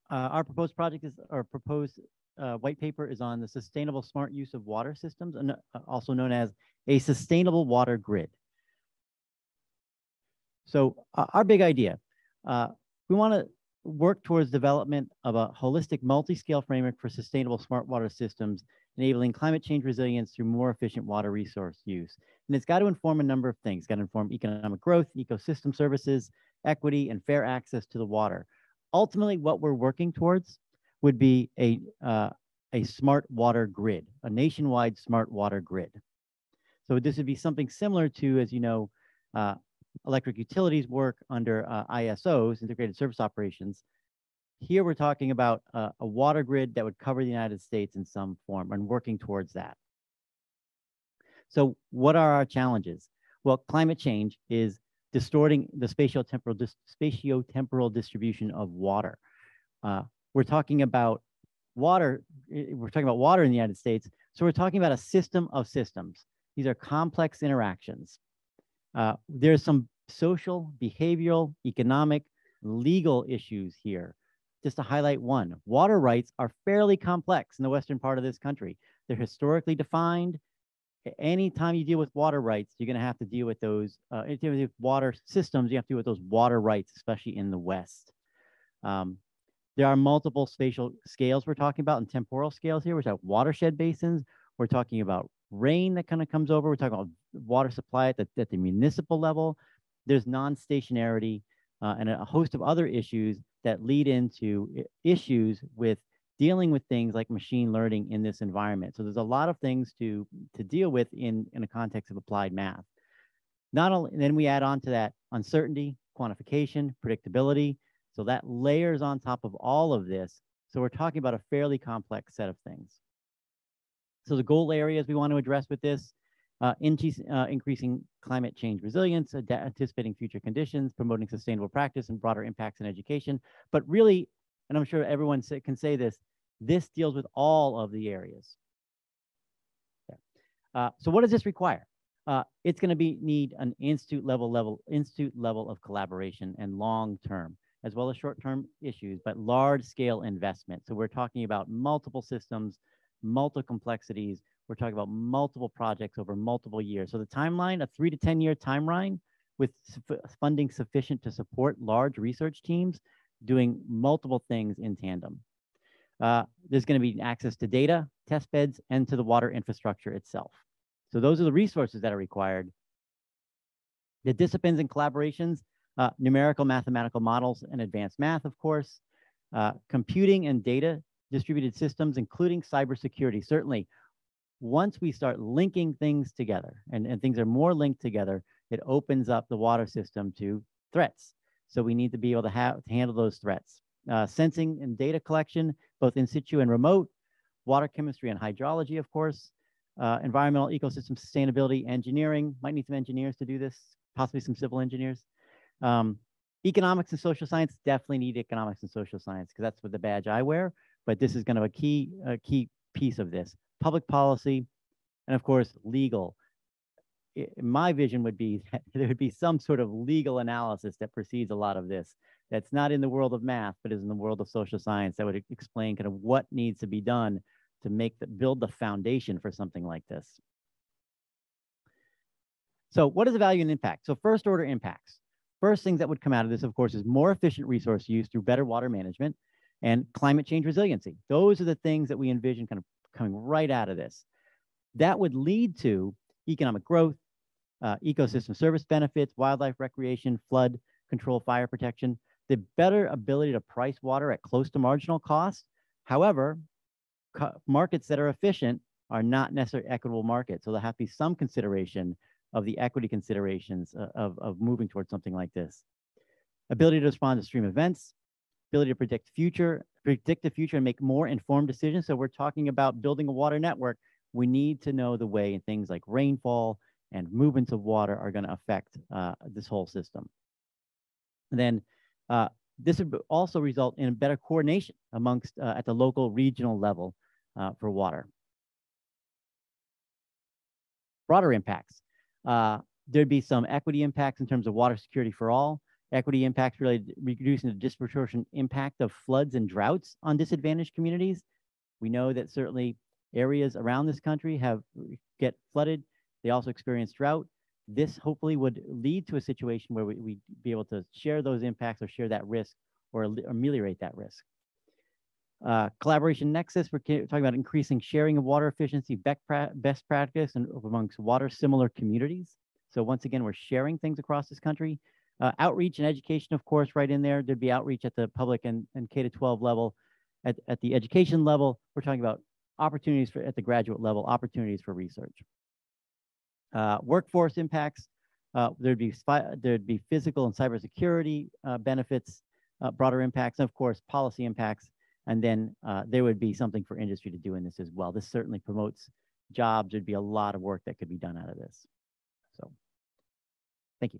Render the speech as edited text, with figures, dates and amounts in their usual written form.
Our proposed project is, our proposed white paper is on the sustainable smart use of water systems, and also known as a sustainable water grid. So our big idea, we want to work towards development of a holistic multi-scale framework for sustainable smart water systems, enabling climate change resilience through more efficient water resource use. And it's got to inform a number of things. It's got to inform economic growth, ecosystem services, equity, and fair access to the water. Ultimately, what we're working towards would be a smart water grid, a nationwide smart water grid. So this would be something similar to, as you know, electric utilities work under ISOs, integrated service operations. Here we're talking about a water grid that would cover the United States in some form and working towards that. So what are our challenges? Well, climate change is distorting the spatiotemporal distribution of water. We're talking about water. We're talking about water in the United States. So we're talking about a system of systems. These are complex interactions. There's some social, behavioral, economic, legal issues here. Just to highlight one, water rights are fairly complex in the western part of this country. They're historically defined. Anytime you deal with water rights, you're going to have to deal with those. If you deal with water systems, you have to deal with those water rights, especially in the West. There are multiple spatial scales we're talking about and temporal scales here. We're talking watershed basins. We're talking about rain that kind of comes over. We're talking about water supply at the municipal level. There's non-stationarity and a host of other issues that lead into issues with dealing with things like machine learning in this environment. So there's a lot of things to deal with in a context of applied math. Not only, and then we add on to that uncertainty, quantification, predictability. So that layers on top of all of this. So we're talking about a fairly complex set of things. So the goal areas we want to address with this, increasing climate change resilience, anticipating future conditions, promoting sustainable practice and broader impacts in education. But really, and I'm sure everyone can say this deals with all of the areas. Okay. So what does this require? It's going to need an institute level of collaboration and long-term, as well as short-term issues, but large-scale investment. So we're talking about multiple systems, multiple complexities. We're talking about multiple projects over multiple years. So the timeline, a 3 to 10 year timeline with funding sufficient to support large research teams doing multiple things in tandem. There's going to be access to data, test beds, and to the water infrastructure itself. So those are the resources that are required. The disciplines and collaborations, numerical mathematical models and advanced math, of course, computing and data distributed systems, including cybersecurity. Certainly, once we start linking things together and things are more linked together, it opens up the water system to threats. So we need to be able to handle those threats. Sensing and data collection, both in situ and remote, water chemistry and hydrology, of course, environmental ecosystem sustainability, engineering, might need some engineers to do this, possibly some civil engineers. Economics and social science, definitely need economics and social science because that's what the badge I wear, but this is kind of a key piece of this. Public policy, and of course, legal. My vision would be that there would be some sort of legal analysis that precedes a lot of this. That's not in the world of math, but is in the world of social science that would explain kind of what needs to be done to build the foundation for something like this. So what is the value and impact? So first order impacts. First things that would come out of this, of course, is more efficient resource use through better water management and climate change resiliency. Those are the things that we envision kind of coming right out of this. That would lead to economic growth, ecosystem service benefits, wildlife recreation, flood control, fire protection, the better ability to price water at close to marginal cost. However, markets that are efficient are not necessarily equitable markets. So there'll have to be some consideration of the equity considerations of moving towards something like this. Ability to respond to extreme events, ability to predict the future and make more informed decisions. So we're talking about building a water network. We need to know the way and things like rainfall and movements of water are going to affect this whole system. And then this would also result in better coordination amongst at the local regional level for water. Broader impacts. There'd be some equity impacts in terms of water security for all, Equity impacts related reducing the disproportionate impact of floods and droughts on disadvantaged communities. We know that certainly areas around this country get flooded. They also experience drought. This hopefully would lead to a situation where we'd be able to share those impacts or share that risk or ameliorate that risk. Collaboration nexus, we're talking about increasing sharing of water efficiency, best practice and amongst water similar communities. So once again, we're sharing things across this country. Outreach and education, of course, right in there. There'd be outreach at the public and K-12 level. At the education level, we're talking about opportunities at the graduate level, opportunities for research. Workforce impacts, there'd be physical and cybersecurity benefits, broader impacts, and of course, policy impacts. And then there would be something for industry to do in this as well. This certainly promotes jobs. There'd be a lot of work that could be done out of this. So, thank you.